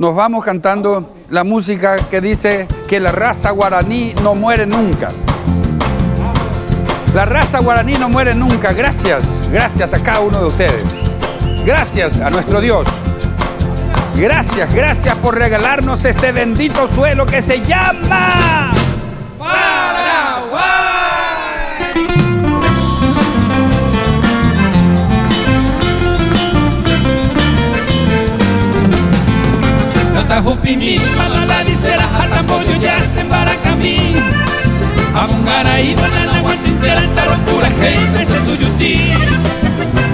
nos vamos cantando la música que dice que la raza guaraní no muere nunca. La raza guaraní no muere nunca. Gracias, gracias a cada uno de ustedes. Gracias a nuestro Dios. Gracias, gracias por regalarnos este bendito suelo que se llama Paraguay. Natahupimi, Malalicera, Atambollo, Yacen, Baracamí, Amungaray, Banana, Guantintera, Tarapura, Gente, Senduyutí,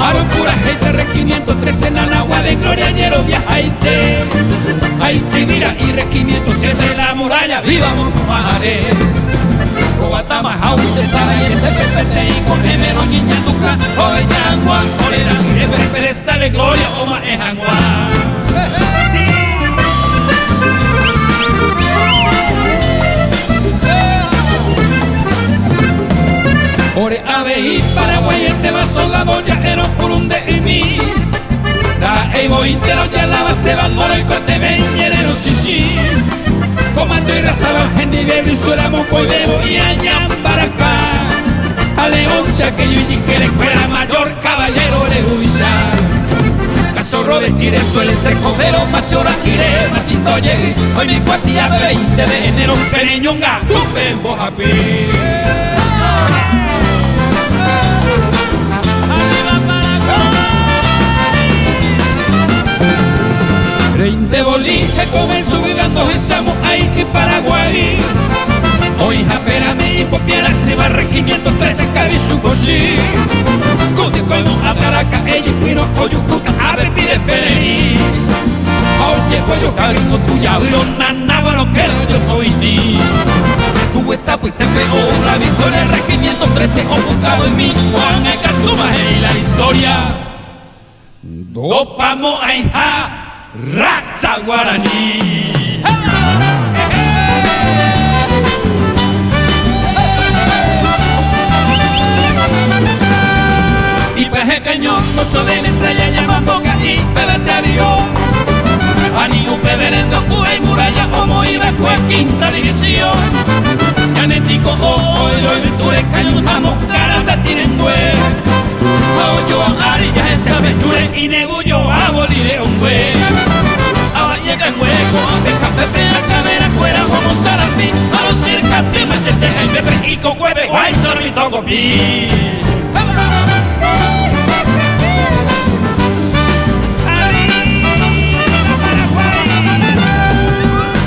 Arapura, Gente, Regimiento 13, Nanagua de Gloria, Ñero, Viajaite, Haití, mira, y Regimiento 7, la muralla, viva Mocumajaré, Cobatama, Jaúte, Sabayete, Pepete, y con Gemelo, Ñiñanduca, Oeñangua, Olera, Mire, Pérez, dale Gloria, Oma, Ejangua. Ore ave y Paraguay este va soldado ya era por un de y mi da evo intero ya la base bandora y cote veñerero sí comando y razaba gente y bebe y suela moco y bebo y allá para acá a leoncha que yo y que le fuera mayor caballero de huilla cachorro de tire suele ser cobero más hora tire más sintoye hoy mi cuatilla 20 de enero pereñonga tupe en Bojapí. 20 boliche comenzó jugando echamos ahí que Paraguay. Hoy japerame y popiera se va regimiento 13 cabichu cochi. Conde como a Caraca ella pino oyucuca a pepire perení. Oye pollo cabrino tuya viro nanábaro que yo soy ti. Tu esta pues te pegó la victoria del regimiento 13 ocupado en mi Juan el Catuma y la historia. Dopamo aija. Raza guaraní. Y peje cañón, no se ven entre ella llamando y pebete avión. Ani un peberendo cuba y muralla como iba con quinta división. Yanetico ojo, héroe venture cañón, jamón, carata tienen güey. Yo a Arilla ese aventure y negullo a bolire un güey. Ahora llega el hueco, aunque el café de la cadera fuera como Sarapí. A los circas de machete, Jaime y con hueve, guay, sorbito, copí.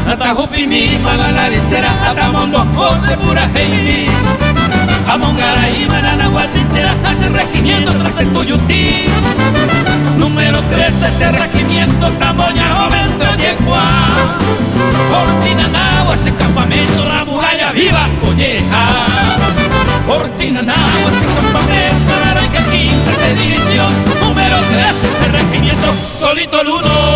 Atajupimi, Malalicera, Atamondo, José, Pura, Heini. Amongaray, Mananagua, Trinchera, hace regimiento tras el Tuyutí. Número 13, ese regimiento, Tamoña, Joventro, Yecua. Portinanagua, ese campamento, la muralla viva, Colleja. Portinanagua, ese campamento, la heroica quinta, esa división. Número 13, ese regimiento, solito el uno.